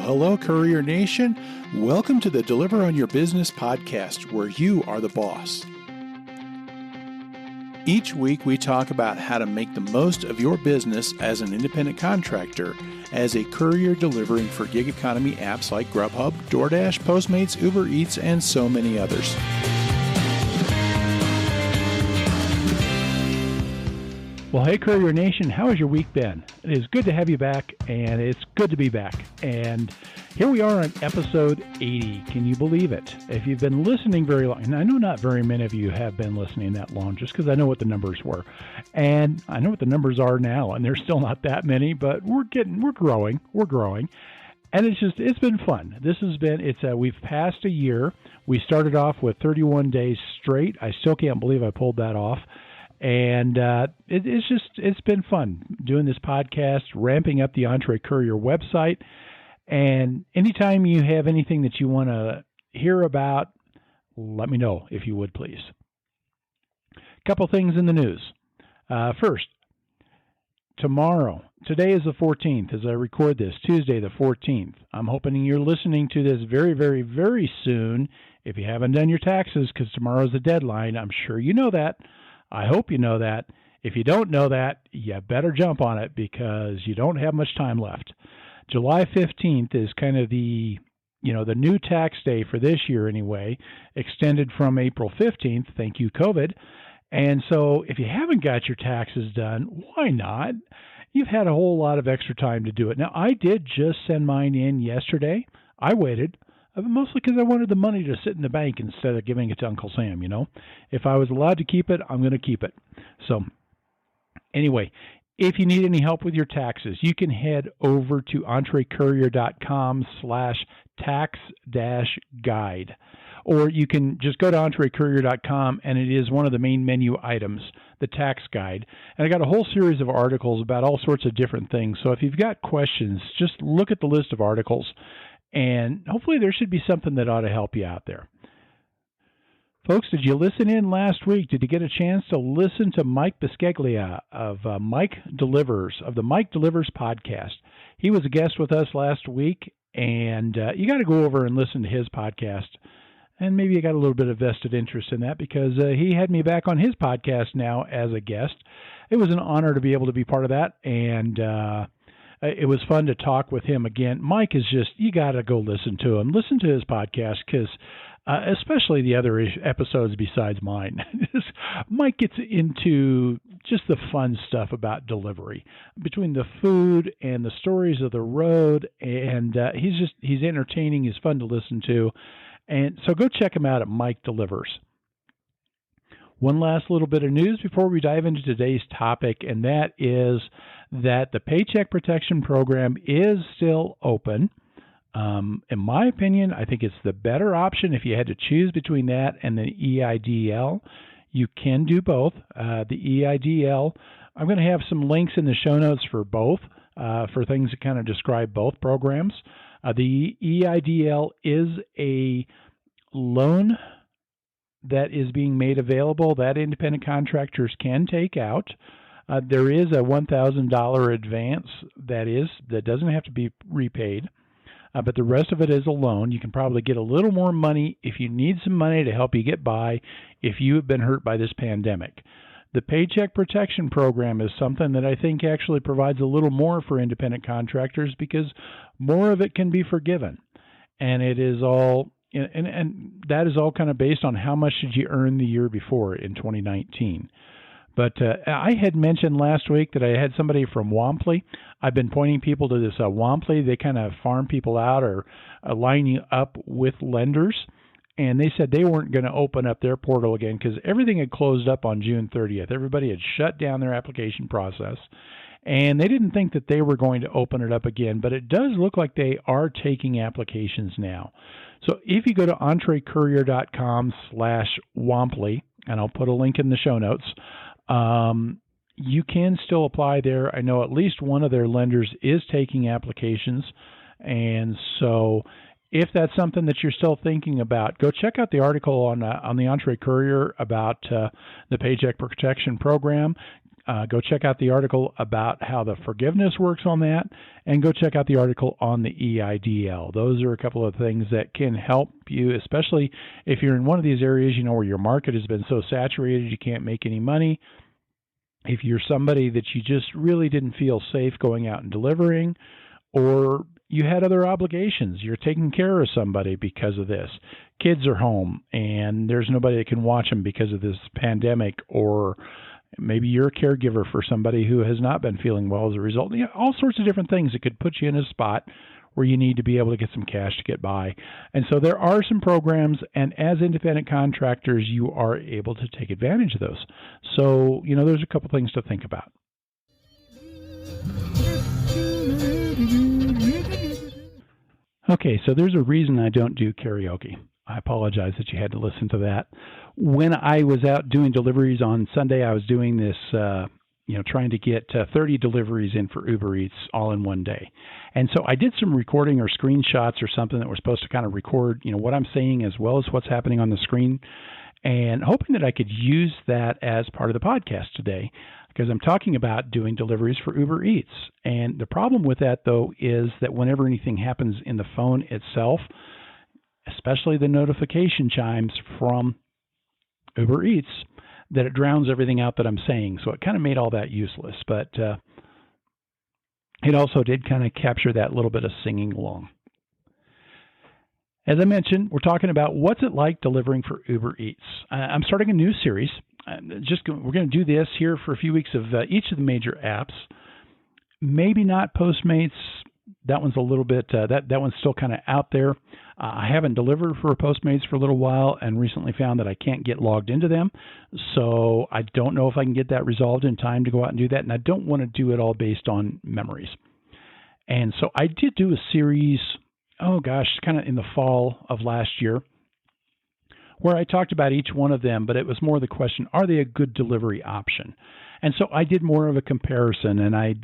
hello, Courier Nation. Welcome to the Deliver on Your Business podcast, where you are the boss. Each week, we talk about how to make the most of your business as an independent contractor, as a courier delivering for gig economy apps like Grubhub, DoorDash, Postmates, UberEats, and so many others. Well, hey, Courier Nation, how has your week been? It is good to have you back, and it's good to be back. And here we are on episode 80. Can you believe it? If you've been listening very long, and I know not very many of you have been listening that long, just because I know what the numbers were. And I know what the numbers are now, and there's still not that many, but we're growing. And it's been fun. We've passed a year. We started off with 31 days straight. I still can't believe I pulled that off. And it's been fun doing this podcast, ramping up the Entre Courier website. And anytime you have anything that you want to hear about, let me know, if you would, please. A couple things in the news. First, today is the 14th, as I record this, Tuesday the 14th. I'm hoping you're listening to this very, very, very soon. If you haven't done your taxes, because tomorrow's the deadline, I'm sure you know that. I hope you know that. If you don't know that, you better jump on it because you don't have much time left. July 15th is kind of the new tax day for this year anyway, extended from April 15th. Thank you, COVID. And so if you haven't got your taxes done, why not? You've had a whole lot of extra time to do it. Now, I did just send mine in yesterday. I waited. Mostly because I wanted the money to sit in the bank instead of giving it to Uncle Sam, If I was allowed to keep it, I'm going to keep it. So anyway, if you need any help with your taxes, you can head over to entrecourier.com/tax-guide. Or you can just go to entrecourier.com, and it is one of the main menu items, the tax guide. And I got a whole series of articles about all sorts of different things. So if you've got questions, just look at the list of articles. And hopefully there should be something that ought to help you out there. Folks, did you listen in last week? Did you get a chance to listen to Mike Bisceglia of the Mike Delivers podcast? He was a guest with us last week, and you got to go over and listen to his podcast. And maybe you got a little bit of vested interest in that because he had me back on his podcast now as a guest. It was an honor to be able to be part of that, and it was fun to talk with him again. Mike is you got to go listen to him. Listen to his podcast because especially the other episodes besides mine. Mike gets into just the fun stuff about delivery, between the food and the stories of the road. And he's entertaining. He's fun to listen to. And so go check him out at Mike Delivers. One last little bit of news before we dive into today's topic, and that is that the Paycheck Protection Program is still open. In my opinion, I think it's the better option if you had to choose between that and the EIDL. You can do both. The EIDL, I'm going to have some links in the show notes for both, for things that kind of describe both programs. The EIDL is a loan that is being made available that independent contractors can take out. There is a $1,000 advance that doesn't have to be repaid, but the rest of it is a loan. You can probably get a little more money if you need some money to help you get by if you have been hurt by this pandemic. The Paycheck Protection Program is something that I think actually provides a little more for independent contractors because more of it can be forgiven. And it is all And that is all kind of based on how much did you earn the year before in 2019. But I had mentioned last week that I had somebody from Womply. I've been pointing people to this Womply. They kind of farm people out or line you up with lenders. And they said they weren't going to open up their portal again because everything had closed up on June 30th. Everybody had shut down their application process. And they didn't think that they were going to open it up again. But it does look like they are taking applications now. So if you go to entrecourier.com/Womply, and I'll put a link in the show notes, you can still apply there. I know at least one of their lenders is taking applications. And so if that's something that you're still thinking about, go check out the article on the Entre Courier about the Paycheck Protection Program. go check out the article about how the forgiveness works on that, and go check out the article on the EIDL. Those are a couple of things that can help you, especially if you're in one of these areas, where your market has been so saturated you can't make any money. If you're somebody that you just really didn't feel safe going out and delivering, or you had other obligations, you're taking care of somebody because of this. Kids are home and there's nobody that can watch them because of this pandemic, or maybe you're a caregiver for somebody who has not been feeling well as a result. All sorts of different things that could put you in a spot where you need to be able to get some cash to get by. And so there are some programs, and as independent contractors, you are able to take advantage of those. So, there's a couple things to think about. Okay, so there's a reason I don't do karaoke. I apologize that you had to listen to that. When I was out doing deliveries on Sunday, I was doing this, trying to get 30 deliveries in for UberEats all in one day. And so I did some recording or screenshots or something that were supposed to kind of record, what I'm saying as well as what's happening on the screen, and hoping that I could use that as part of the podcast today, because I'm talking about doing deliveries for UberEats. And the problem with that, though, is that whenever anything happens in the phone itself, especially the notification chimes from UberEats, that it drowns everything out that I'm saying. So it kind of made all that useless. But it also did kind of capture that little bit of singing along. As I mentioned, we're talking about what's it like delivering for UberEats. I'm starting a new series. We're going to do this here for a few weeks of each of the major apps. Maybe not Postmates. That one's a little bit, that one's still kind of out there. I haven't delivered for Postmates for a little while and recently found that I can't get logged into them. So I don't know if I can get that resolved in time to go out and do that. And I don't want to do it all based on memories. And so I did do a series, kind of in the fall of last year, where I talked about each one of them, but it was more the question, are they a good delivery option? And so I did more of a comparison, and I,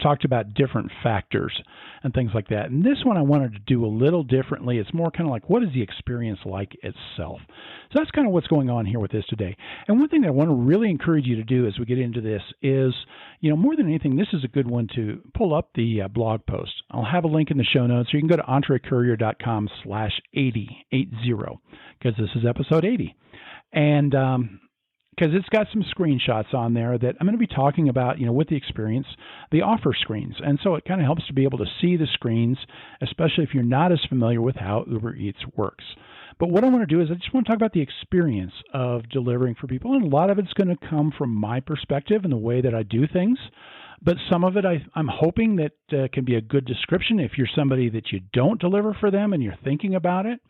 talked about different factors and things like that. And this one I wanted to do a little differently. It's more kind of like, what is the experience like itself? So that's kind of what's going on here with this today. And one thing that I want to really encourage you to do as we get into this is, more than anything, this is a good one to pull up the blog post. I'll have a link in the show notes, or you can go to entrecourier.com/80, because this is episode 80. And, because it's got some screenshots on there that I'm going to be talking about, with the experience, the offer screens. And so it kind of helps to be able to see the screens, especially if you're not as familiar with how UberEats works. But what I want to do is I just want to talk about the experience of delivering for people. And a lot of it's going to come from my perspective and the way that I do things. But some of it I'm hoping that can be a good description if you're somebody that you don't deliver for them and you're thinking about it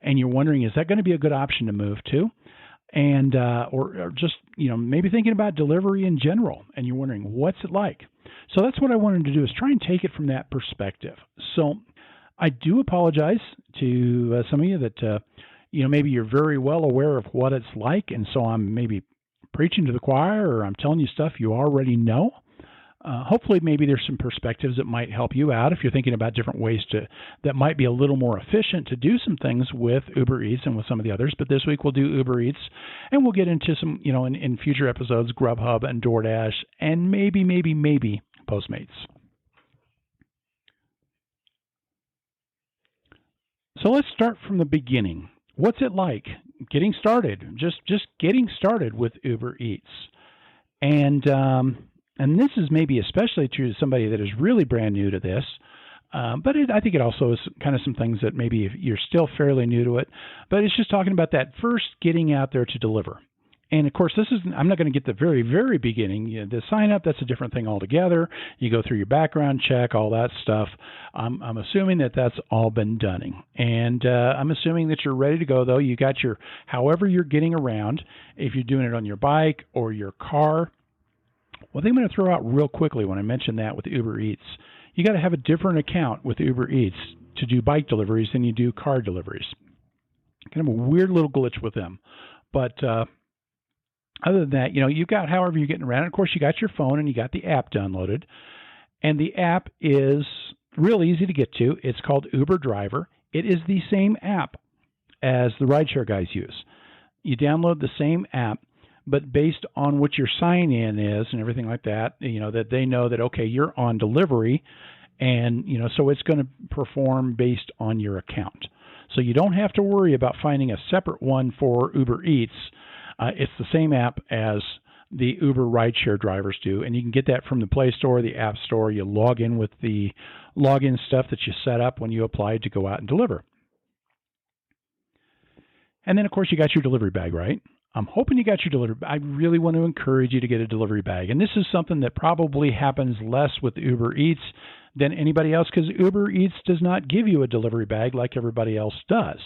and you're wondering, is that going to be a good option to move to? And or just maybe thinking about delivery in general, and you're wondering what's it like. So that's what I wanted to do, is try and take it from that perspective. So I do apologize to some of you that maybe you're very well aware of what it's like, and so I'm maybe preaching to the choir, or I'm telling you stuff you already know. Hopefully maybe there's some perspectives that might help you out if you're thinking about different ways that might be a little more efficient to do some things with UberEats and with some of the others. But this week we'll do UberEats, and we'll get into some, in future episodes, Grubhub and DoorDash, and maybe Postmates. So let's start from the beginning. What's it like getting started? Just getting started with UberEats. And this is maybe especially true to somebody that is really brand new to this, but I think it also is kind of some things that maybe if you're still fairly new to it, but it's just talking about that first getting out there to deliver. And of course, I'm not going to get the very, very beginning. The sign up, that's a different thing altogether. You go through your background check, all that stuff. I'm assuming that that's all been done. And I'm assuming that you're ready to go, though. You got however you're getting around, if you're doing it on your bike or your car. One thing I'm going to throw out real quickly when I mention that with UberEats, you got to have a different account with UberEats to do bike deliveries than you do car deliveries. Kind of a weird little glitch with them. But other than that, you've got however you're getting around. And of course, you got your phone and you got the app downloaded. And the app is real easy to get to. It's called Uber Driver. It is the same app as the rideshare guys use. You download the same app, but based on what your sign-in is and everything like that, that they know that, okay, you're on delivery, and, so it's going to perform based on your account. So you don't have to worry about finding a separate one for UberEats. It's the same app as the Uber rideshare drivers do, and you can get that from the Play Store, the App Store. You log in with the login stuff that you set up when you applied to go out and deliver. And then, of course, you got your delivery bag, right? I'm hoping you got your delivery bag. I really want to encourage you to get a delivery bag. And this is something that probably happens less with UberEats than anybody else, because UberEats does not give you a delivery bag like everybody else does.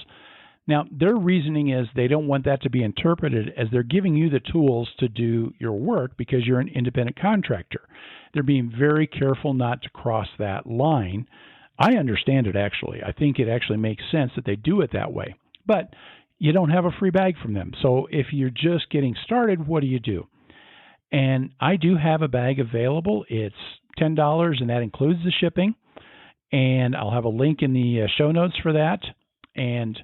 Now, their reasoning is they don't want that to be interpreted as they're giving you the tools to do your work because you're an independent contractor. They're being very careful not to cross that line. I understand it, actually. I think it actually makes sense that they do it that way. But you don't have a free bag from them. So if you're just getting started, what do? And I do have a bag available. It's $10, and that includes the shipping. And I'll have a link in the show notes for that. And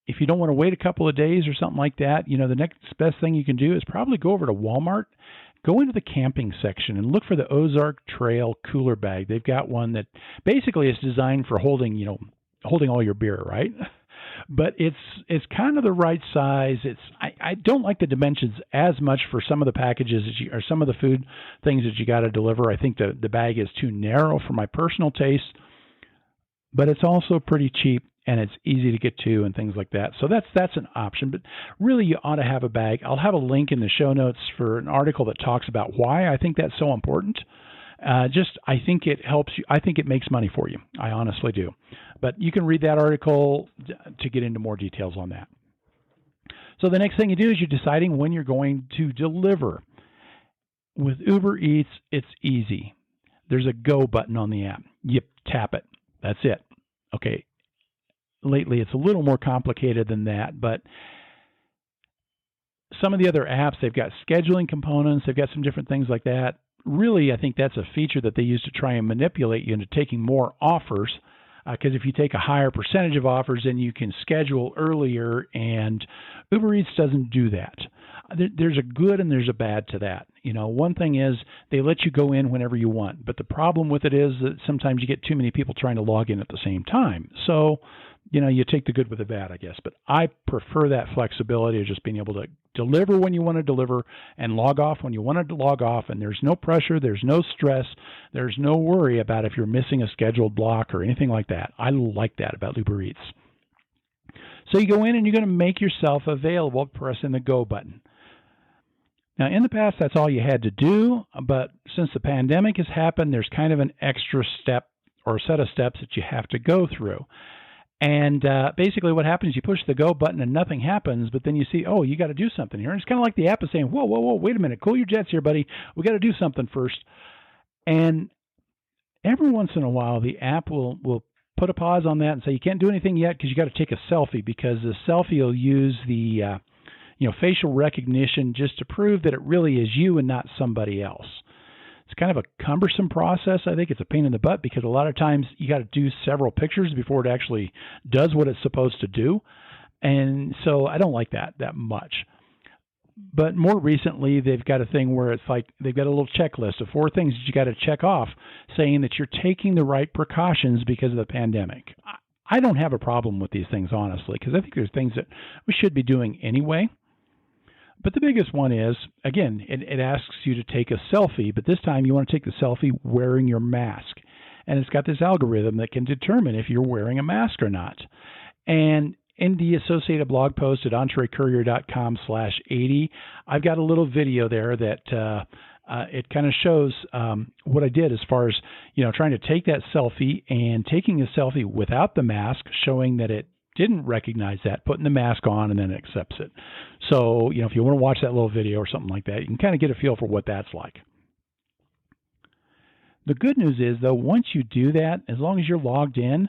if you don't want to wait a couple of days or something like that, the next best thing you can do is probably go over to Walmart, go into the camping section, and look for the Ozark Trail cooler bag. They've got one that basically is designed for holding all your beer, right? But it's kind of the right size. I don't like the dimensions as much for some of the packages or some of the food things that you got to deliver. I think the bag is too narrow for my personal taste, but it's also pretty cheap and it's easy to get to and things like that. So that's an option. But really, you ought to have a bag. I'll have a link in the show notes for an article that talks about why I think that's so important. I think it helps you. I think it makes money for you. I honestly do. But you can read that article to get into more details on that. So the next thing you do is you're deciding when you're going to deliver. With UberEats, it's easy. There's a go button on the app. You tap it. That's it. Okay. Lately, it's a little more complicated than that, but some of the other apps, they've got scheduling components. They've got some different things like that. Really, I think that's a feature that they use to try and manipulate you into taking more offers, because if you take a higher percentage of offers, then you can schedule earlier, and UberEats doesn't do that. There's a good and there's a bad to that. One thing is they let you go in whenever you want, but the problem with it is that sometimes you get too many people trying to log in at the same time. So, you take the good with the bad, I guess. But I prefer that flexibility of just being able to deliver when you want to deliver and log off when you want to log off. And there's no pressure. There's no stress. There's no worry about if you're missing a scheduled block or anything like that. I like that about UberEats. So you go in and you're going to make yourself available pressing the go button. Now, in the past, that's all you had to do. But since the pandemic has happened, there's kind of an extra step or a set of steps that you have to go through. And basically what happens, you push the go button and nothing happens, but then you see, oh, you got to do something here. And it's kind of like the app is saying, whoa, wait a minute, cool your jets here, buddy. We got to do something first. And every once in a while, the app will put a pause on that and say, you can't do anything yet because you got to take a selfie, because the selfie will use the facial recognition just to prove that it really is you and not somebody else. It's kind of a cumbersome process. I think it's a pain in the butt because a lot of times you got to do several pictures before it actually does what it's supposed to do. And so I don't like that much. But more recently, they've got a thing where it's like they've got a little checklist of 4 things that you got to check off, saying that you're taking the right precautions because of the pandemic. I don't have a problem with these things, honestly, because I think there's things that we should be doing anyway. But the biggest one is, again, it asks you to take a selfie, but this time you want to take the selfie wearing your mask. And it's got this algorithm that can determine if you're wearing a mask or not. And in the associated blog post at entrecourier.com/80, I've got a little video there that it kind of shows what I did as far as, trying to take that selfie and taking a selfie without the mask, showing that it didn't recognize that, putting the mask on, and then it accepts it. So, if you want to watch that little video or something like that, you can kind of get a feel for what that's like. The good news is, though, once you do that, as long as you're logged in,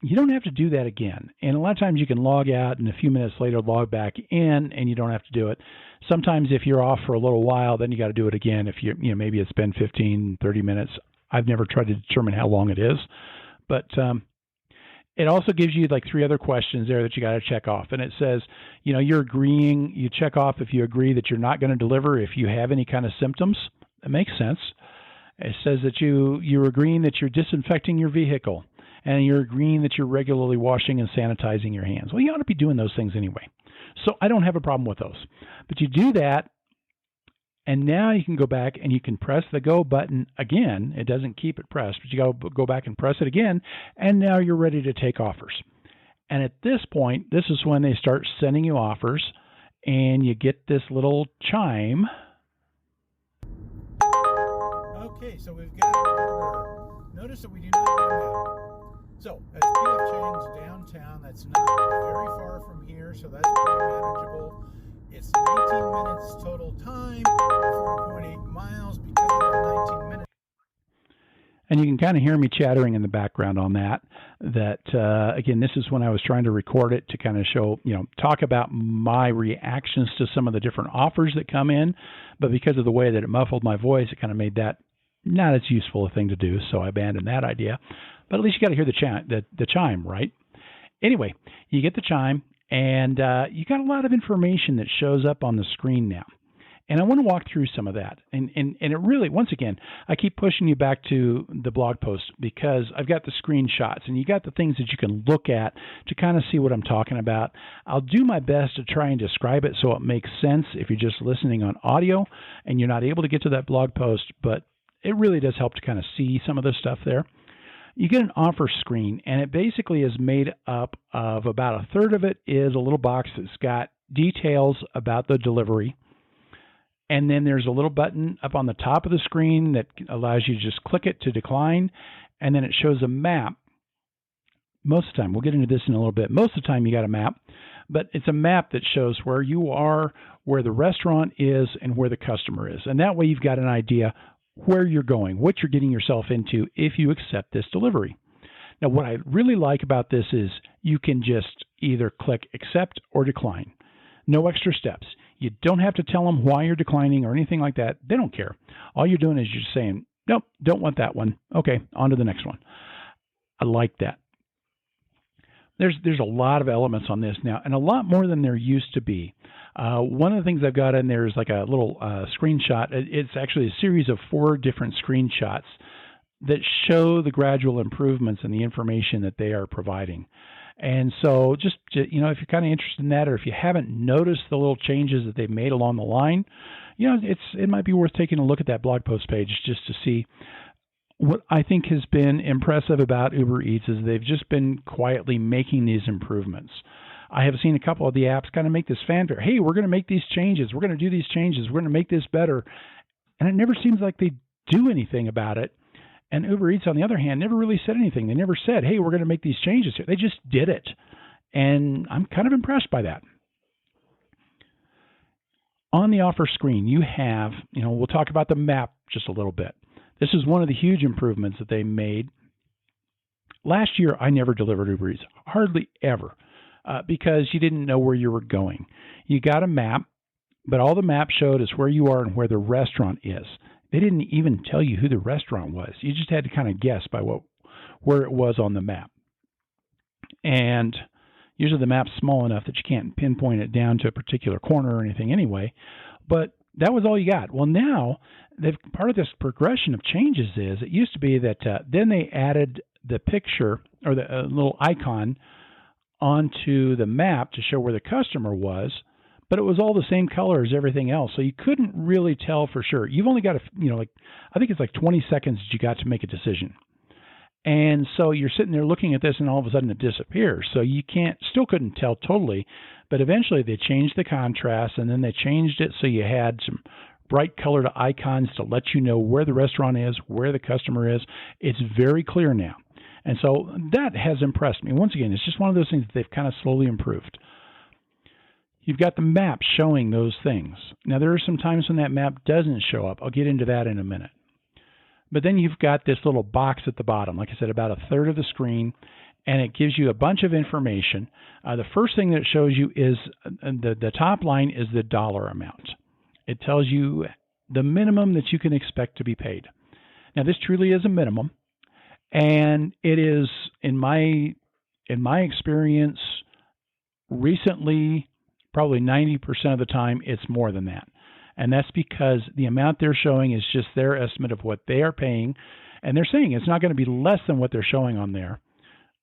you don't have to do that again. And a lot of times you can log out and a few minutes later log back in, and you don't have to do it. Sometimes if you're off for a little while, then you got to do it again. If maybe it's been 15, 30 minutes. I've never tried to determine how long it is, but It also gives you like 3 other questions there that you got to check off. And it says, you're agreeing, you check off if you agree that you're not going to deliver if you have any kind of symptoms. That makes sense. It says that you're agreeing that you're disinfecting your vehicle, and you're agreeing that you're regularly washing and sanitizing your hands. Well, you ought to be doing those things anyway. So I don't have a problem with those. But you do that, and now you can go back and you can press the go button again. It doesn't keep it pressed, but you go back and press it again, and now you're ready to take offers. And at this point, this is when they start sending you offers, and you get this little chime. Okay, so we've got our order. Notice that we do not get a map. So, that's P.F. Chang's downtown. That's not very far from here, so that's pretty manageable. It's 19 minutes total time, 4.8 miles because of that 19 minutes. And you can kind of hear me chattering in the background on that. Again, this is when I was trying to record it to kind of show, talk about my reactions to some of the different offers that come in. But because of the way that it muffled my voice, it kind of made that not as useful a thing to do, so I abandoned that idea. But at least you got to hear the chime, right? Anyway, you get the chime, and you got a lot of information that shows up on the screen now. And I want to walk through some of that. And it really, once again, I keep pushing you back to the blog post because I've got the screenshots, and you got the things that you can look at to kind of see what I'm talking about. I'll do my best to try and describe it so it makes sense if you're just listening on audio and you're not able to get to that blog post, but it really does help to kind of see some of this stuff there. You get an offer screen, and it basically is made up of about a third of it is a little box that's got details about the delivery. And then there's a little button up on the top of the screen that allows you to just click it to decline. And then it shows a map. Most of the time, we'll get into this in a little bit. Most of the time you got a map, but it's a map that shows where you are, where the restaurant is, and where the customer is. And that way you've got an idea where you're going, what you're getting yourself into if you accept this delivery. Now, what I really like about this is you can just either click accept or decline. No extra steps. You don't have to tell them why you're declining or anything like that. They don't care. All you're doing is you're just saying, nope, don't want that one. Okay, on to the next one. I like that. There's a lot of elements on this now, and a lot more than there used to be. One of the things I've got in there is like a little screenshot. It's actually a series of 4 different screenshots that show the gradual improvements in the information that they are providing. And so just, if you're kind of interested in that, or if you haven't noticed the little changes that they've made along the line, it might be worth taking a look at that blog post page just to see. What I think has been impressive about UberEats is they've just been quietly making these improvements. I have seen a couple of the apps kind of make this fanfare. Hey, we're going to make these changes. We're going to do these changes. We're going to make this better. And it never seems like they do anything about it. And UberEats, on the other hand, never really said anything. They never said, hey, we're going to make these changes here. They just did it. And I'm kind of impressed by that. On the offer screen, you have, we'll talk about the map just a little bit. This is one of the huge improvements that they made. Last year, I never delivered UberEats, hardly ever, because you didn't know where you were going. You got a map, but all the map showed is where you are and where the restaurant is. They didn't even tell you who the restaurant was. You just had to kind of guess by where it was on the map. And usually the map's small enough that you can't pinpoint it down to a particular corner or anything anyway. But that was all you got. Well, now, part of this progression of changes is it used to be that then they added the picture or the little icon onto the map to show where the customer was, but it was all the same color as everything else, so you couldn't really tell for sure. You've only got I think it's like 20 seconds that you got to make a decision. And so you're sitting there looking at this, and all of a sudden it disappears. So you still couldn't tell totally, but eventually they changed the contrast, and then they changed it so you had some bright colored icons to let you know where the restaurant is, where the customer is. It's very clear now. And so that has impressed me. Once again, it's just one of those things that they've kind of slowly improved. You've got the map showing those things. Now, there are some times when that map doesn't show up. I'll get into that in a minute. But then you've got this little box at the bottom, like I said, about a third of the screen, and it gives you a bunch of information. The first thing that it shows you is the top line is the dollar amount. It tells you the minimum that you can expect to be paid. Now, this truly is a minimum, and it is, in my in my experience, recently, probably 90% of the time, it's more than that. And that's because the amount they're showing is just their estimate of what they are paying. And they're saying it's not going to be less than what they're showing on there.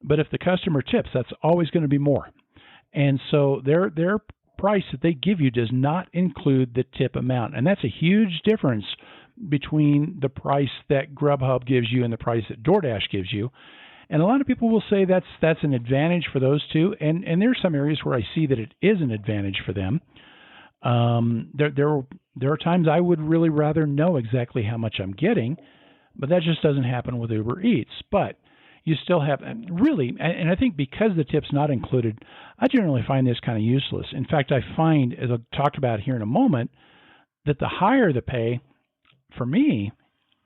But if the customer tips, that's always going to be more. And so their price that they give you does not include the tip amount. And that's a huge difference between the price that Grubhub gives you and the price that DoorDash gives you. And a lot of people will say that's an advantage for those two. And there are some areas where I see that it is an advantage for them. There are times I would really rather know exactly how much I'm getting, but that just doesn't happen with Uber Eats. But you still have, really, and I think because the tip's not included, I generally find this kind of useless. In fact, I find, as I'll talk about here in a moment, that the higher the pay, for me,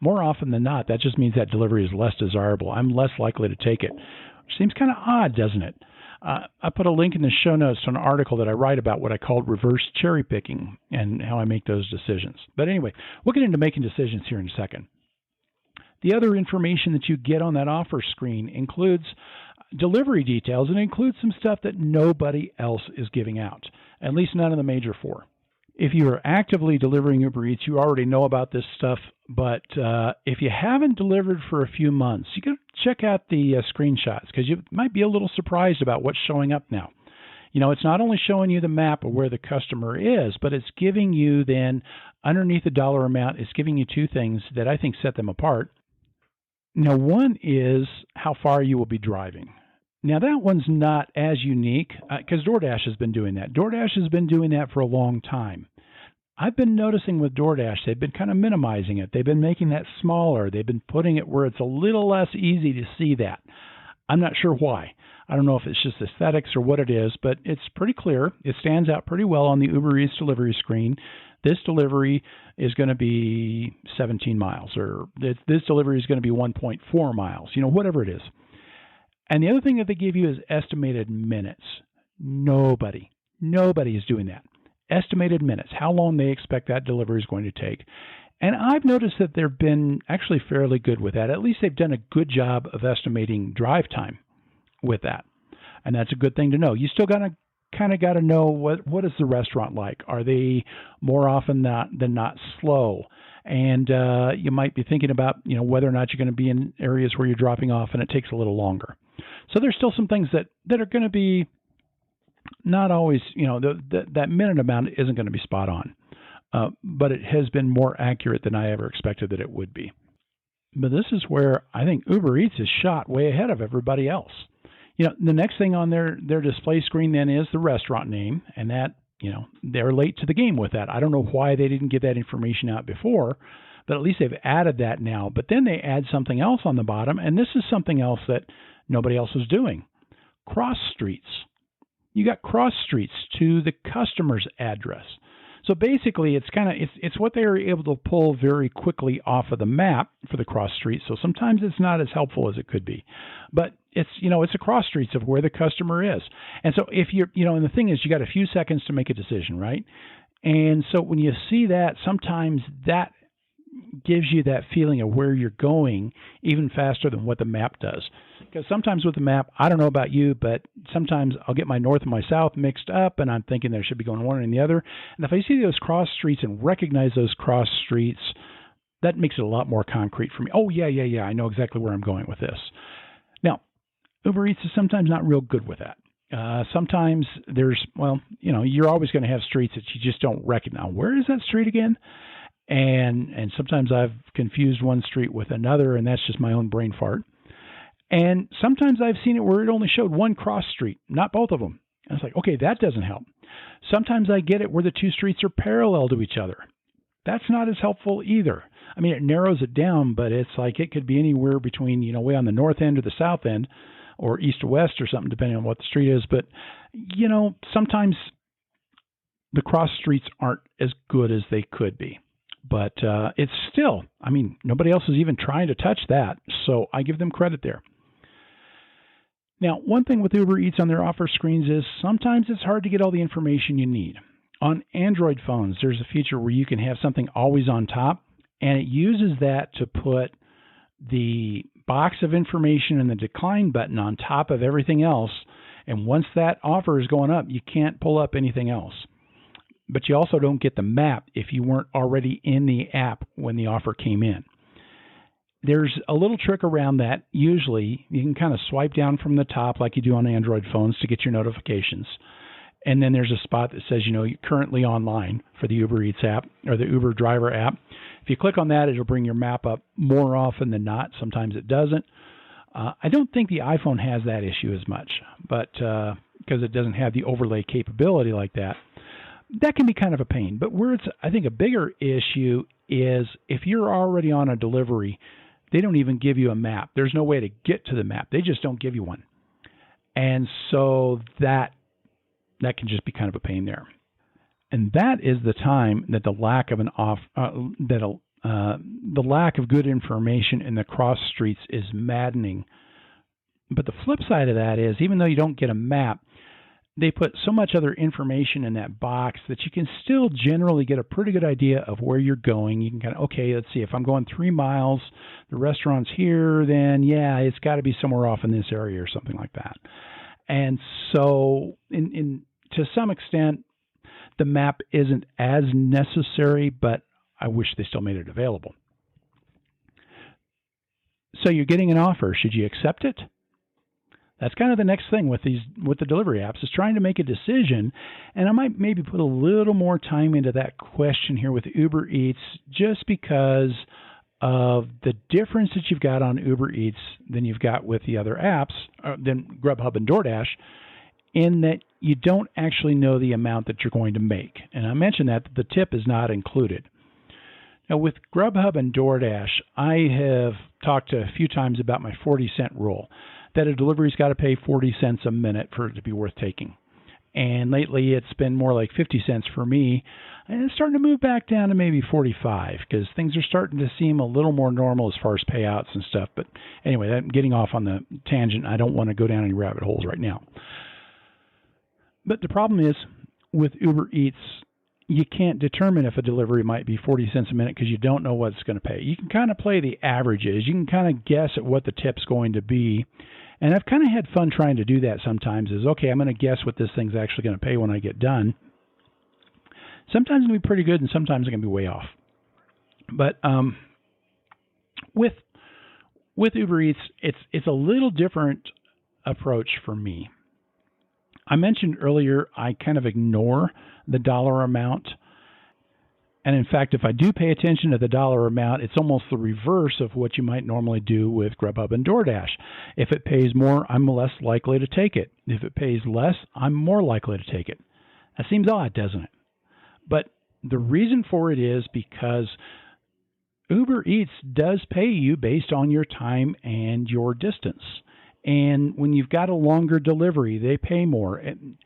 more often than not, that just means that delivery is less desirable. I'm less likely to take it, which seems kind of odd, doesn't it? I put a link in the show notes to an article that I write about what I call reverse cherry picking and how I make those decisions. But anyway, we'll get into making decisions here in a second. The other information that you get on that offer screen includes delivery details and includes some stuff that nobody else is giving out, at least none of the major four. If you are actively delivering Uber Eats, you already know about this stuff, but if you haven't delivered for a few months, you can check out the screenshots because you might be a little surprised about what's showing up now. You know, it's not only showing you the map of where the customer is, but it's giving you then, underneath the dollar amount, it's giving you two things that I think set them apart. Now, one is how far you will be driving. Now, that one's not as unique because DoorDash has been doing that. DoorDash has been doing that for a long time. I've been noticing with DoorDash, they've been kind of minimizing it. They've been making that smaller. They've been putting it where it's a little less easy to see that. I'm not sure why. I don't know if it's just aesthetics or what it is, but it's pretty clear. It stands out pretty well on the Uber Eats delivery screen. This delivery is going to be 17 miles, or this delivery is going to be 1.4 miles, whatever it is. And the other thing that they give you is estimated minutes. Nobody is doing that. Estimated minutes, how long they expect that delivery is going to take. And I've noticed that they've been actually fairly good with that. At least they've done a good job of estimating drive time with that. And that's a good thing to know. You still got to know what is the restaurant like. Are they more often than not slow? And you might be thinking about whether or not you're going to be in areas where you're dropping off and it takes a little longer. So there's still some things that are going to be not always, that minute amount isn't going to be spot on. But it has been more accurate than I ever expected that it would be. But this is where I think Uber Eats is shot way ahead of everybody else. The next thing on their display screen then is the restaurant name, and that, they're late to the game with that. I don't know why they didn't get that information out before, but at least they've added that now. But then they add something else on the bottom, and this is something else that nobody else is doing. Cross streets. You got cross streets to the customer's address. So basically, it's what they are able to pull very quickly off of the map for the cross streets. So sometimes it's not as helpful as it could be, but it's a cross streets of where the customer is. And so if you're, and the thing is, you got a few seconds to make a decision, right? And so when you see that, sometimes that gives you that feeling of where you're going even faster than what the map does. Because sometimes with the map, I don't know about you, but sometimes I'll get my north and my south mixed up, and I'm thinking there should be going one and the other. And if I see those cross streets and recognize those cross streets, that makes it a lot more concrete for me. Oh, yeah, I know exactly where I'm going with this. Now, Uber Eats is sometimes not real good with that. Sometimes there's, you're always going to have streets that you just don't recognize. Where is that street again? And sometimes I've confused one street with another, and that's just my own brain fart. And sometimes I've seen it where it only showed one cross street, not both of them. And it's like, okay, that doesn't help. Sometimes I get it where the two streets are parallel to each other. That's not as helpful either. I mean, it narrows it down, but it's like it could be anywhere between, way on the north end or the south end, or east or west or something, depending on what the street is. But, sometimes the cross streets aren't as good as they could be. But it's still, nobody else is even trying to touch that, so I give them credit there. Now, one thing with Uber Eats on their offer screens is sometimes it's hard to get all the information you need. On Android phones, there's a feature where you can have something always on top, and it uses that to put the box of information and the decline button on top of everything else. And once that offer is going up, you can't pull up anything else. But you also don't get the map if you weren't already in the app when the offer came in. There's a little trick around that. Usually, you can kind of swipe down from the top like you do on Android phones to get your notifications. And then there's a spot that says, you're currently online for the UberEats app or the Uber driver app. If you click on that, it'll bring your map up more often than not. Sometimes it doesn't. I don't think the iPhone has that issue as much, but because it doesn't have the overlay capability like that. That can be kind of a pain. But where it's, I think, a bigger issue is if you're already on a delivery, they don't even give you a map. There's no way to get to the map. They just don't give you one. And so that can just be kind of a pain there. And that is the time that the lack of the lack of good information in the cross streets is maddening. But the flip side of that is, even though you don't get a map, they put so much other information in that box that you can still generally get a pretty good idea of where you're going. You can kind of, okay, let's see, if I'm going 3 miles, the restaurant's here, then yeah, it's got to be somewhere off in this area or something like that. And so to some extent, the map isn't as necessary, but I wish they still made it available. So you're getting an offer. Should you accept it? That's kind of the next thing with the delivery apps, is trying to make a decision. And I might maybe put a little more time into that question here with UberEats, just because of the difference that you've got on UberEats than you've got with the other apps, than Grubhub and DoorDash, in that you don't actually know the amount that you're going to make. And I mentioned that the tip is not included. Now, with Grubhub and DoorDash, I have talked a few times about my 40-cent rule, that a delivery's got to pay 40 cents a minute for it to be worth taking. And lately, it's been more like 50 cents for me, and it's starting to move back down to maybe 45, because things are starting to seem a little more normal as far as payouts and stuff. But anyway, I'm getting off on the tangent. I don't want to go down any rabbit holes right now. But the problem is, with UberEats, you can't determine if a delivery might be 40 cents a minute because you don't know what it's going to pay. You can kind of play the averages. You can kind of guess at what the tip's going to be. And I've kind of had fun trying to do that sometimes, is, okay, I'm going to guess what this thing's actually going to pay when I get done. Sometimes it's going to be pretty good, and sometimes it's going to be way off. But with UberEats, it's a little different approach for me. I mentioned earlier I kind of ignore the dollar amount. And in fact, if I do pay attention to the dollar amount, it's almost the reverse of what you might normally do with Grubhub and DoorDash. If it pays more, I'm less likely to take it. If it pays less, I'm more likely to take it. That seems odd, doesn't it? But the reason for it is because UberEats does pay you based on your time and your distance. And when you've got a longer delivery, they pay more. And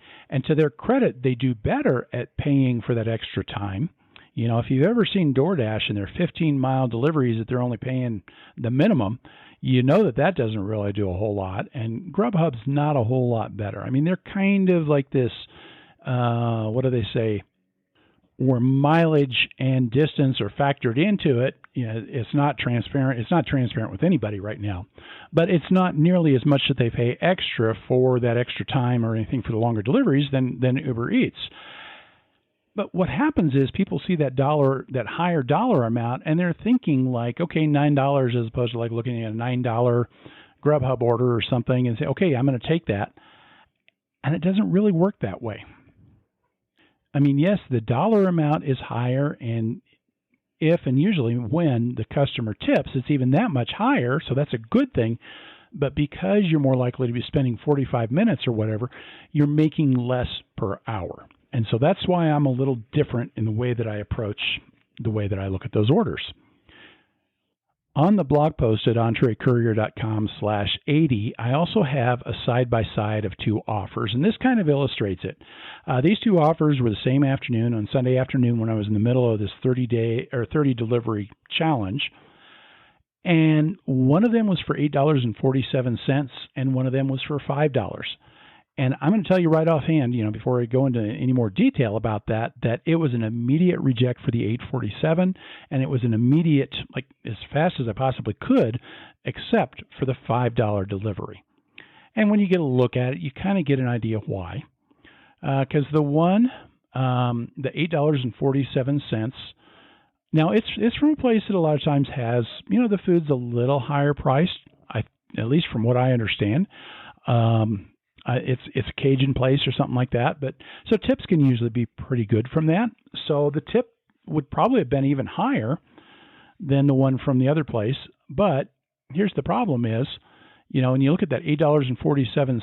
to their credit, they do better at paying for that extra time. You know, if you've ever seen DoorDash and their 15-mile deliveries that they're only paying the minimum, you know that doesn't really do a whole lot. And Grubhub's not a whole lot better. I mean, they're kind of like this, what do they say, where mileage and distance are factored into it. You know, it's not transparent. It's not transparent with anybody right now. But it's not nearly as much that they pay extra for that extra time or anything for the longer deliveries than UberEats. But what happens is people see that higher dollar amount, and they're thinking like, okay, $9 as opposed to like looking at a $9 Grubhub order or something and say, okay, I'm going to take that. And it doesn't really work that way. I mean, yes, the dollar amount is higher, and if and usually when the customer tips, it's even that much higher, so that's a good thing. But because you're more likely to be spending 45 minutes or whatever, you're making less per hour. And so that's why I'm a little different in the way that I approach the way that I look at those orders. On the blog post at entrecourier.com/80, I also have a side-by-side of two offers, and this kind of illustrates it. These two offers were the same afternoon, on Sunday afternoon when I was in the middle of this 30 delivery challenge. And one of them was for $8.47, and one of them was for $5. And I'm going to tell you right offhand, you know, before I go into any more detail about that it was an immediate reject for the $8.47, and it was an immediate, like as fast as I possibly could, except for the $5 delivery. And when you get a look at it, you kind of get an idea why. Because the one, the $8.47, now it's from a place that a lot of times has, the food's a little higher priced, at least from what I understand. It's a Cajun place or something like that. But so tips can usually be pretty good from that. So the tip would probably have been even higher than the one from the other place. But here's the problem is, when you look at that $8.47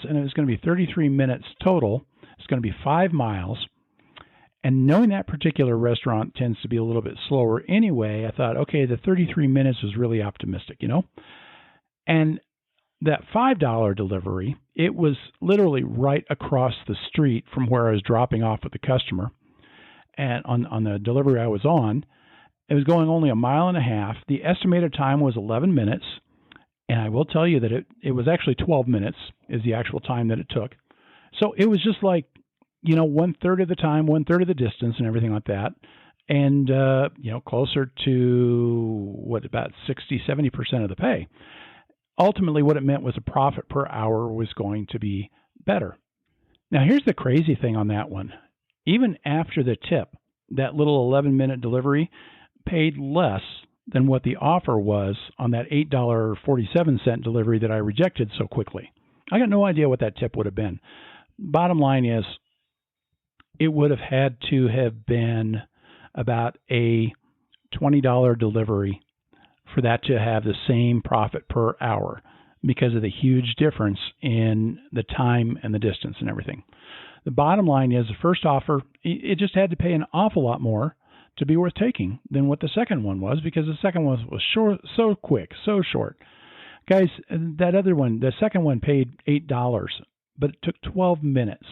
and it's going to be 33 minutes total, it's going to be 5 miles. And knowing that particular restaurant tends to be a little bit slower anyway, I thought, okay, the 33 minutes was really optimistic, And that $5 delivery, it was literally right across the street from where I was dropping off with the customer. And on the delivery I was on, it was going only 1.5 miles. The estimated time was 11 minutes. And I will tell you that it was actually 12 minutes is the actual time that it took. So it was just like, 1/3 of the time, 1/3 of the distance and everything like that. And, closer to about 60, 70% of the pay. Ultimately, what it meant was the profit per hour was going to be better. Now, here's the crazy thing on that one. Even after the tip, that little 11-minute delivery paid less than what the offer was on that $8.47 delivery that I rejected so quickly. I got no idea what that tip would have been. Bottom line is, it would have had to have been about a $20 delivery for that to have the same profit per hour because of the huge difference in the time and the distance and everything. The bottom line is the first offer, it just had to pay an awful lot more to be worth taking than what the second one was, because the second one was short, so quick, so short. Guys, that other one, the second one paid $8, but it took 12 minutes.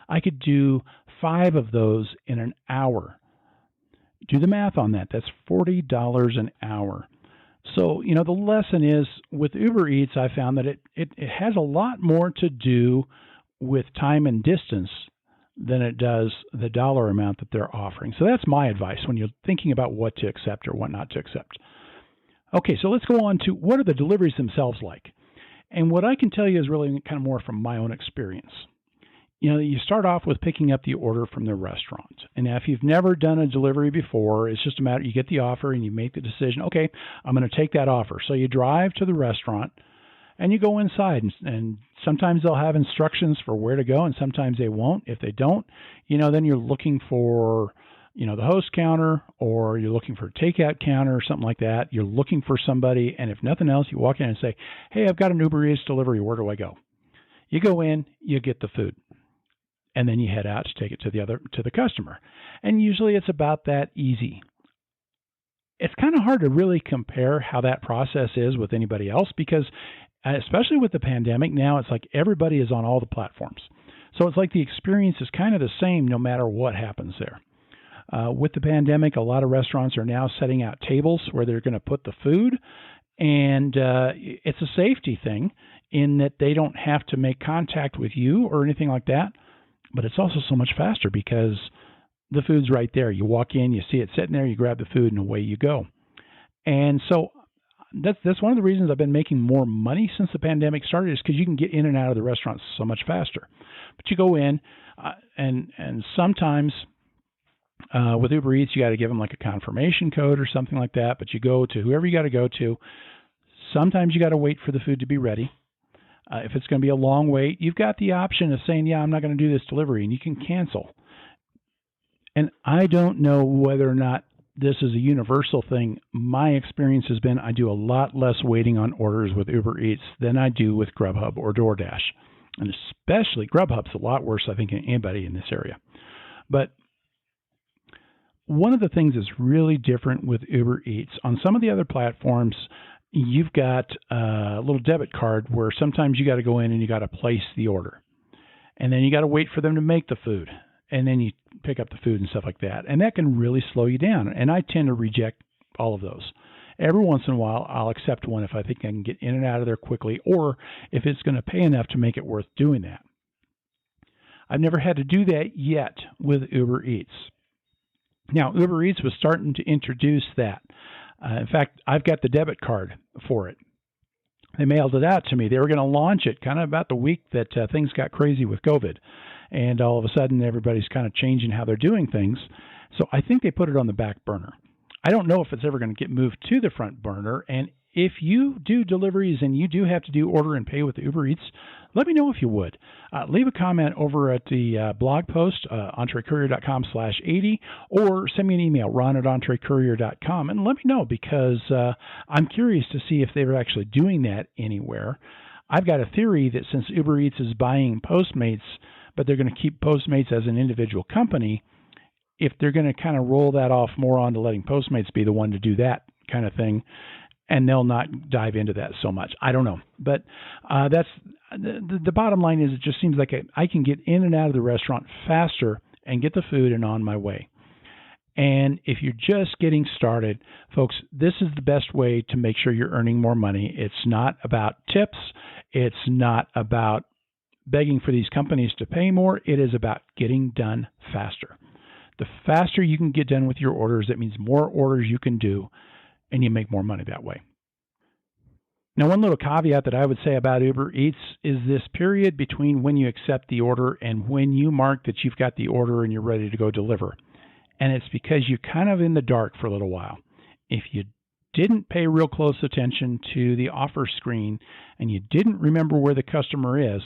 I could do 5 of those in an hour. Do the math on that. That's $40 an hour. So, the lesson is with UberEats, I found that it has a lot more to do with time and distance than it does the dollar amount that they're offering. So that's my advice when you're thinking about what to accept or what not to accept. Okay, so let's go on to what are the deliveries themselves like? And what I can tell you is really kind of more from my own experience. You start off with picking up the order from the restaurant. And now if you've never done a delivery before, it's just a matter, you get the offer and you make the decision, okay, I'm going to take that offer. So you drive to the restaurant and you go inside, and sometimes they'll have instructions for where to go and sometimes they won't. If they don't, then you're looking for, the host counter, or you're looking for a takeout counter or something like that. You're looking for somebody, and if nothing else, you walk in and say, hey, I've got an UberEats delivery. Where do I go? You go in, you get the food. And then you head out to take it to the customer. And usually it's about that easy. It's kind of hard to really compare how that process is with anybody else because, especially with the pandemic now, it's like everybody is on all the platforms. So it's like the experience is kind of the same no matter what happens there. With the pandemic, a lot of restaurants are now setting out tables where they're going to put the food. And it's a safety thing in that they don't have to make contact with you or anything like that. But it's also so much faster because the food's right there. You walk in, you see it sitting there, you grab the food, and away you go. And so that's one of the reasons I've been making more money since the pandemic started, is because you can get in and out of the restaurants so much faster. But you go in, and sometimes with UberEats, you got to give them like a confirmation code or something like that. But you go to whoever you got to go to. Sometimes you got to wait for the food to be ready. If it's going to be a long wait, you've got the option of saying, yeah, I'm not going to do this delivery, and you can cancel. And I don't know whether or not this is a universal thing. My experience has been I do a lot less waiting on orders with UberEats than I do with Grubhub or DoorDash. And especially Grubhub's a lot worse, I think, than anybody in this area. But one of the things that's really different with UberEats, on some of the other platforms, you've got a little debit card where sometimes you got to go in and you got to place the order. And then you got to wait for them to make the food. And then you pick up the food and stuff like that. And that can really slow you down. And I tend to reject all of those. Every once in a while, I'll accept one if I think I can get in and out of there quickly, or if it's going to pay enough to make it worth doing that. I've never had to do that yet with UberEats. Now, UberEats was starting to introduce that. In fact, I've got the debit card for it. They mailed it out to me. They were going to launch it kind of about the week that things got crazy with COVID. And all of a sudden, everybody's kind of changing how they're doing things. So I think they put it on the back burner. I don't know if it's ever going to get moved to the front burner. And if you do deliveries and you do have to do order and pay with Uber Eats, let me know if you would. Leave a comment over at the blog post, entrecourier.com/80, or send me an email, ron@entrecourier.com, and let me know, because I'm curious to see if they're actually doing that anywhere. I've got a theory that since Uber Eats is buying Postmates, but they're going to keep Postmates as an individual company, if they're going to kind of roll that off more onto letting Postmates be the one to do that kind of thing, and they'll not dive into that so much. I don't know. But that's the bottom line is, it just seems like I can get in and out of the restaurant faster and get the food and on my way. And if you're just getting started, folks, this is the best way to make sure you're earning more money. It's not about tips. It's not about begging for these companies to pay more. It is about getting done faster. The faster you can get done with your orders, that means more orders you can do, and you make more money that way. Now, one little caveat that I would say about Uber Eats is this period between when you accept the order and when you mark that you've got the order and you're ready to go deliver. And it's because you're kind of in the dark for a little while. If you didn't pay real close attention to the offer screen and you didn't remember where the customer is,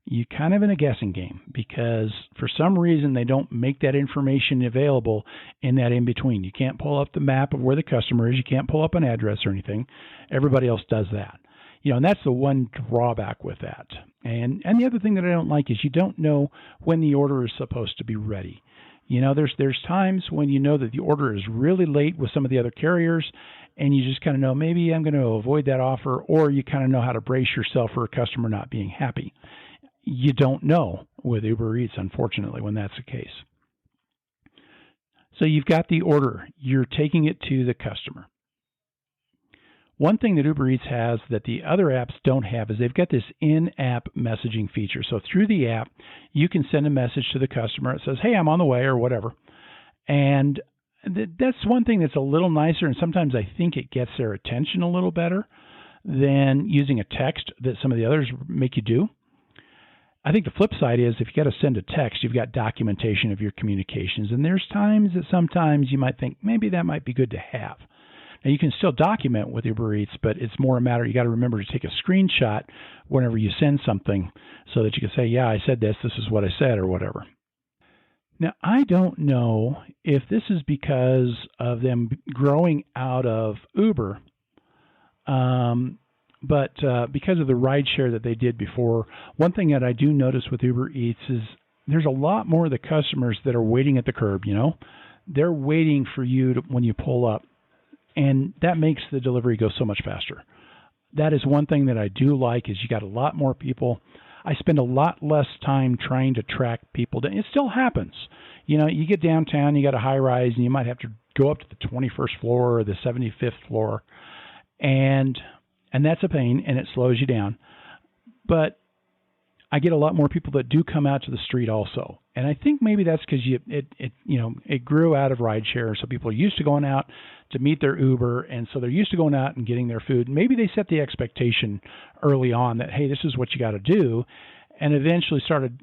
you're kind of in a guessing game, because for some reason they don't make that information available in that in-between. You can't pull up the map of where the customer is. You can't pull up an address or anything. Everybody else does that. And that's the one drawback with that. And the other thing that I don't like is you don't know when the order is supposed to be ready. There's times when you know that the order is really late with some of the other carriers, and you just kind of know, maybe I'm going to avoid that offer, or you kind of know how to brace yourself for a customer not being happy. You don't know with Uber Eats, unfortunately, when that's the case. So you've got the order. You're taking it to the customer. One thing that Uber Eats has that the other apps don't have is they've got this in-app messaging feature. So through the app, you can send a message to the customer. It says, hey, I'm on the way, or whatever. And that's one thing that's a little nicer, and sometimes I think it gets their attention a little better than using a text that some of the others make you do. I think the flip side is, if you got to send a text, you've got documentation of your communications. And there's times that sometimes you might think maybe that might be good to have. Now, you can still document with Uber Eats, but it's more a matter, you got to remember to take a screenshot whenever you send something so that you can say, yeah, I said this is what I said, or whatever. Now, I don't know if this is because of them growing out of Uber, but because of the rideshare that they did before. One thing that I do notice with Uber Eats is there's a lot more of the customers that are waiting at the curb, They're waiting for you when you pull up, and that makes the delivery go so much faster. That is one thing that I do like, is you got a lot more people. I spend a lot less time trying to track people down. It still happens. You get downtown, you got a high rise, and you might have to go up to the 21st floor or the 75th floor, and that's a pain, and it slows you down. But I get a lot more people that do come out to the street also. And I think maybe that's because it grew out of rideshare, so people are used to going out to meet their Uber, and so they're used to going out and getting their food. Maybe they set the expectation early on that, hey, this is what you got to do, and eventually started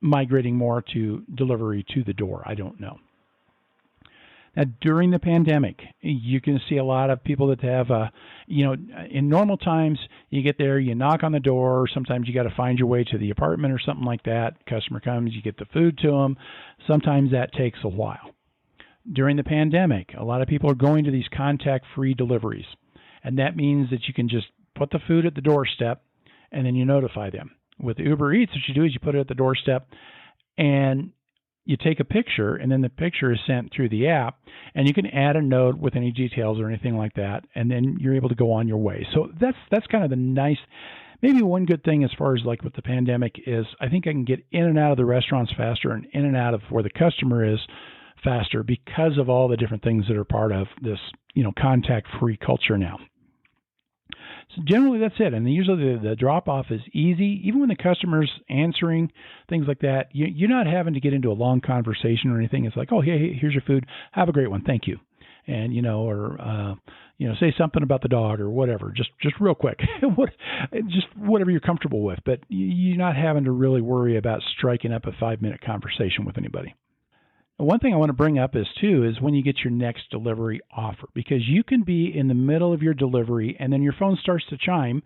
migrating more to delivery to the door. I don't know. Now, during the pandemic, you can see a lot of people that have, in normal times, you get there, you knock on the door. Sometimes you got to find your way to the apartment or something like that. Customer comes, you get the food to them. Sometimes that takes a while. During the pandemic, a lot of people are going to these contact-free deliveries. And that means that you can just put the food at the doorstep, and then you notify them. With Uber Eats, what you do is you put it at the doorstep, and you take a picture, and then the picture is sent through the app, and you can add a note with any details or anything like that, and then you're able to go on your way. So that's kind of the nice, maybe one good thing as far as like with the pandemic is I think I can get in and out of the restaurants faster and in and out of where the customer is faster because of all the different things that are part of this, contact-free culture now. So generally that's it. And usually the drop-off is easy. Even when the customer's answering, things like that, you're not having to get into a long conversation or anything. It's like, oh, hey, here's your food. Have a great one. Thank you. and or say something about the dog or whatever, just real quick, just whatever you're comfortable with. But you're not having to really worry about striking up a 5-minute conversation with anybody. One thing I want to bring up is when you get your next delivery offer, because you can be in the middle of your delivery and then your phone starts to chime.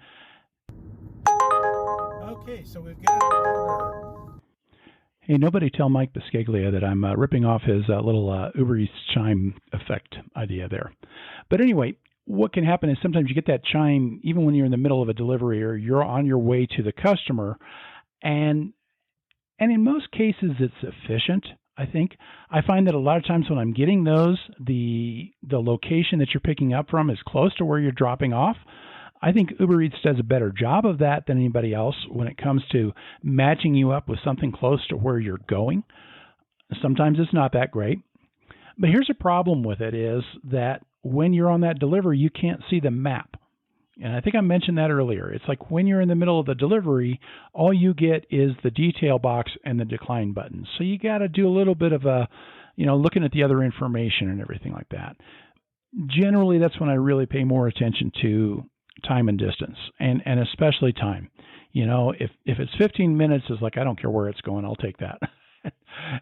Okay, so we've got an order. Hey, nobody tell Mike Biscaglia that I'm ripping off his little Uber Eats chime effect idea there. But anyway, what can happen is sometimes you get that chime even when you're in the middle of a delivery or you're on your way to the customer, and in most cases it's efficient. I think I find that a lot of times when I'm getting those, the location that you're picking up from is close to where you're dropping off. I think Uber Eats does a better job of that than anybody else when it comes to matching you up with something close to where you're going. Sometimes it's not that great. But here's a problem with it is that when you're on that delivery, you can't see the map. And I think I mentioned that earlier. It's like when you're in the middle of the delivery, all you get is the detail box and the decline button. So you got to do a little bit of looking at the other information and everything like that. Generally, that's when I really pay more attention to time and distance, and especially time. If it's 15 minutes, it's like, I don't care where it's going, I'll take that.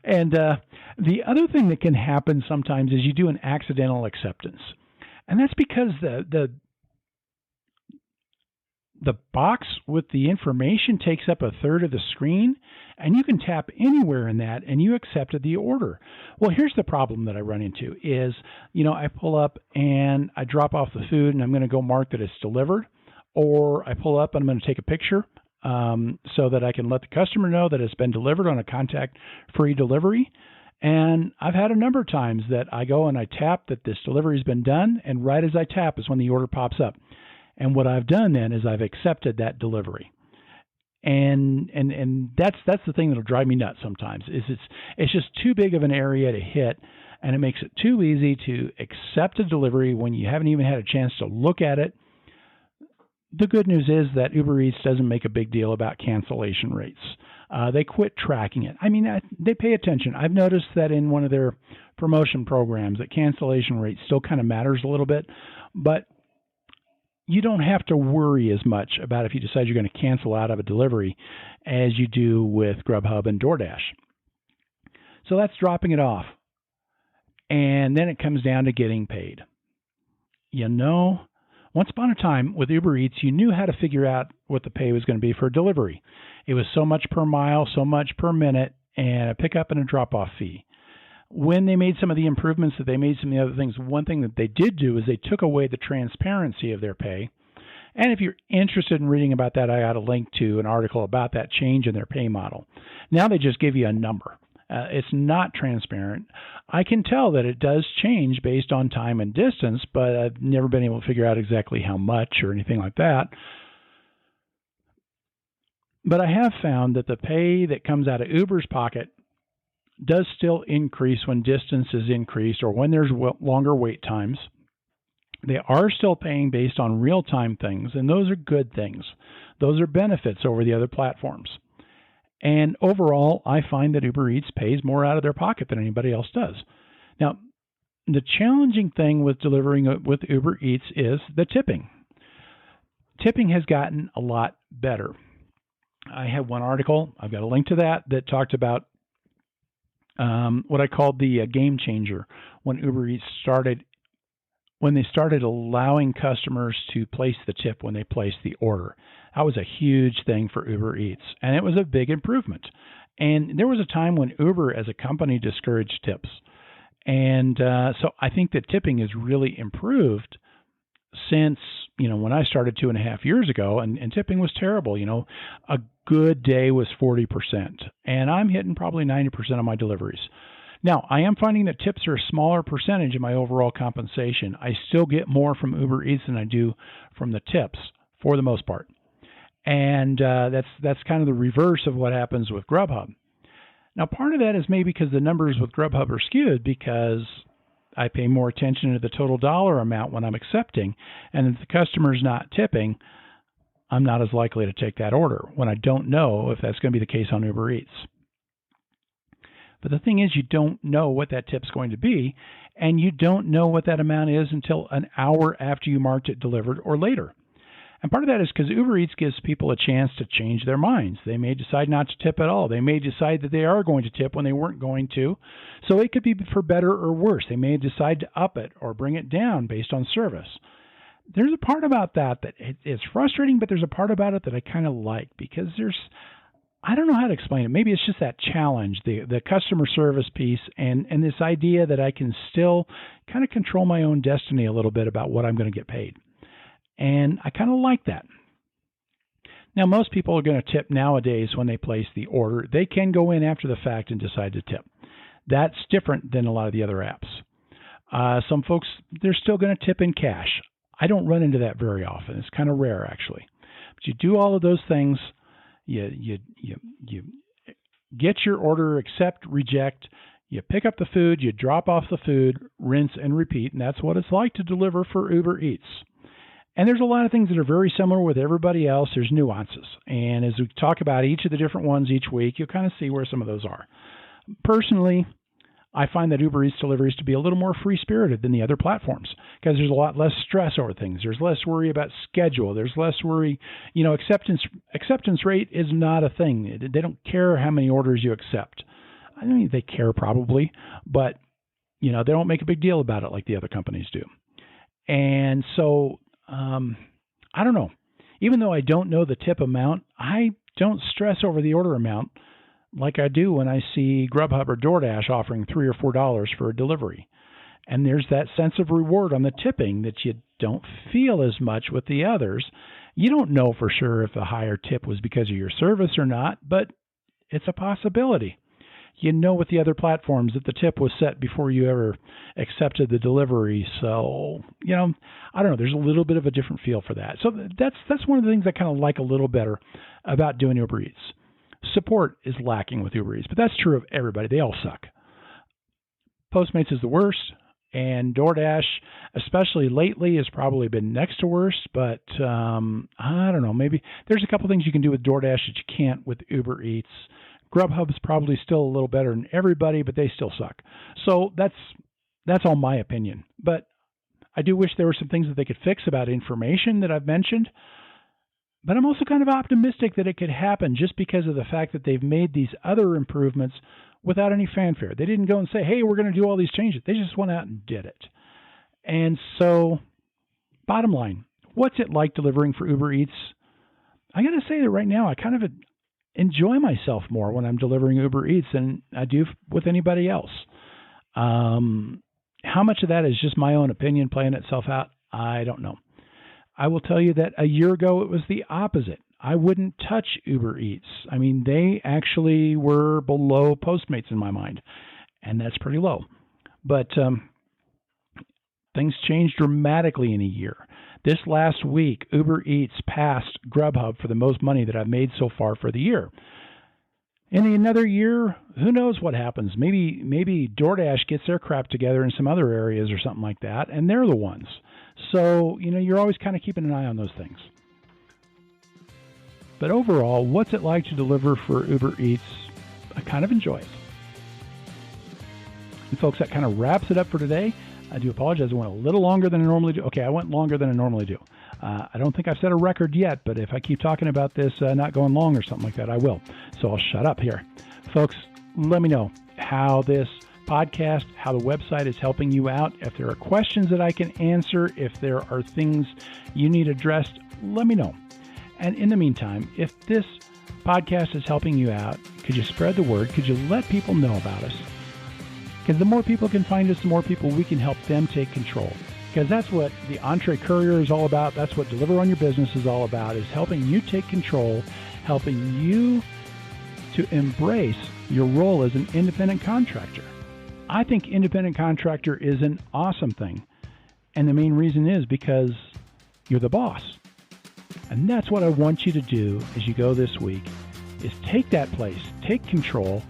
And the other thing that can happen sometimes is you do an accidental acceptance. And that's because the box with the information takes up a third of the screen, and you can tap anywhere in that and you accepted the order. Well, here's the problem that I run into is, I pull up and I drop off the food and I'm going to go mark that it's delivered, or I pull up and I'm going to take a picture so that I can let the customer know that it's been delivered on a contact-free delivery. And I've had a number of times that I go and I tap that this delivery has been done, and right as I tap is when the order pops up. And what I've done then is I've accepted that delivery. And that's the thing that'll drive me nuts sometimes is it's just too big of an area to hit, and it makes it too easy to accept a delivery when you haven't even had a chance to look at it. The good news is that Uber Eats doesn't make a big deal about cancellation rates. They quit tracking it. I mean, they pay attention. I've noticed that in one of their promotion programs that cancellation rate still kind of matters a little bit, but you don't have to worry as much about if you decide you're going to cancel out of a delivery as you do with Grubhub and DoorDash. So that's dropping it off. And then it comes down to getting paid. Once upon a time with Uber Eats, you knew how to figure out what the pay was going to be for a delivery. It was so much per mile, so much per minute, and a pickup and a drop-off fee. When they made some of the improvements that they made some of the other things, one thing that they did do is they took away the transparency of their pay. And if you're interested in reading about that, I got a link to an article about that change in their pay model. Now they just give you a number. It's not transparent. I can tell that it does change based on time and distance, but I've never been able to figure out exactly how much or anything like that. But I have found that the pay that comes out of Uber's pocket does still increase when distance is increased or when there's longer wait times. They are still paying based on real-time things, and those are good things. Those are benefits over the other platforms. And overall, I find that Uber Eats pays more out of their pocket than anybody else does. Now, the challenging thing with delivering with Uber Eats is the tipping. Tipping has gotten a lot better. I have one article, I've got a link to that talked about what I called the game changer when Uber Eats started allowing customers to place the tip when they placed the order. That was a huge thing for Uber Eats, and it was a big improvement. And there was a time when Uber as a company discouraged tips. And so I think that tipping has really improved since, when I started 2.5 years ago, and tipping was terrible. A good day was 40%, and I'm hitting probably 90% of my deliveries. Now, I am finding that tips are a smaller percentage of my overall compensation. I still get more from Uber Eats than I do from the tips, for the most part. And that's kind of the reverse of what happens with Grubhub. Now, part of that is maybe because the numbers with Grubhub are skewed because I pay more attention to the total dollar amount when I'm accepting. And if the customer's not tipping, I'm not as likely to take that order when I don't know if that's going to be the case on Uber Eats. But the thing is, you don't know what that tip's going to be, and you don't know what that amount is until an hour after you marked it delivered or later. And part of that is because Uber Eats gives people a chance to change their minds. They may decide not to tip at all. They may decide that they are going to tip when they weren't going to. So it could be for better or worse. They may decide to up it or bring it down based on service. There's a part about that it's frustrating, but there's a part about it that I kind of like because I don't know how to explain it. Maybe it's just that challenge, the customer service piece, and this idea that I can still kind of control my own destiny a little bit about what I'm going to get paid. And I kind of like that. Now, most people are going to tip nowadays when they place the order. They can go in after the fact and decide to tip. That's different than a lot of the other apps. Some folks, they're still going to tip in cash. I don't run into that very often. It's kind of rare, actually. But you do all of those things. You get your order, accept, reject. You pick up the food, you drop off the food, rinse and repeat, and that's what it's like to deliver for Uber Eats. And there's a lot of things that are very similar with everybody else. There's nuances. And as we talk about each of the different ones each week, you'll kind of see where some of those are. Personally, I find that Uber Eats deliveries to be a little more free-spirited than the other platforms because there's a lot less stress over things. There's less worry about schedule. There's less worry. Acceptance rate is not a thing. They don't care how many orders you accept. I mean, they care probably, but they don't make a big deal about it like the other companies do. And so I don't know. Even though I don't know the tip amount, I don't stress over the order amount like I do when I see Grubhub or DoorDash offering $3 or $4 for a delivery. And there's that sense of reward on the tipping that you don't feel as much with the others. You don't know for sure if the higher tip was because of your service or not, but it's a possibility. You know with the other platforms that the tip was set before you ever accepted the delivery. So, I don't know. There's a little bit of a different feel for that. So that's one of the things I kind of like a little better about doing Uber Eats. Support is lacking with Uber Eats, but that's true of everybody. They all suck. Postmates is the worst, and DoorDash, especially lately, has probably been next to worst, but I don't know. Maybe there's a couple things you can do with DoorDash that you can't with Uber Eats. Grubhub's probably still a little better than everybody, but they still suck. So that's all my opinion. But I do wish there were some things that they could fix about information that I've mentioned. But I'm also kind of optimistic that it could happen just because of the fact that they've made these other improvements without any fanfare. They didn't go and say, hey, we're going to do all these changes. They just went out and did it. And so, bottom line, what's it like delivering for Uber Eats? I got to say that right now I kind of enjoy myself more when I'm delivering Uber Eats than I do with anybody else. How much of that is just my own opinion playing itself out? I don't know. I will tell you that a year ago it was the opposite. I wouldn't touch Uber Eats. I mean, they actually were below Postmates in my mind, and that's pretty low. But things changed dramatically in a year. This last week, Uber Eats passed Grubhub for the most money that I've made so far for the year. In another year, who knows what happens? Maybe DoorDash gets their crap together in some other areas or something like that, and they're the ones. So, you're always kind of keeping an eye on those things. But overall, what's it like to deliver for Uber Eats? I kind of enjoy it. And folks, that kind of wraps it up for today. I do apologize. I went a little longer than I normally do. Okay, I went longer than I normally do. I don't think I've set a record yet, but if I keep talking about this not going long or something like that, I will. So I'll shut up here. Folks, let me know how this podcast, how the website is helping you out. If there are questions that I can answer, if there are things you need addressed, let me know. And in the meantime, if this podcast is helping you out, could you spread the word? Could you let people know about us? Because the more people can find us, the more people we can help them take control. Because that's what the Entree Courier is all about. That's what Deliver on Your Business is all about, is helping you take control, helping you to embrace your role as an independent contractor. I think independent contractor is an awesome thing. And the main reason is because you're the boss. And that's what I want you to do as you go this week, is take that place, take control,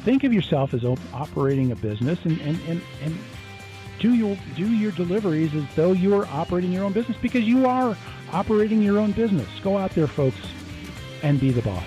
think of yourself as operating a business and do your deliveries as though you are operating your own business, because you are operating your own business. Go out there, folks, and be the boss.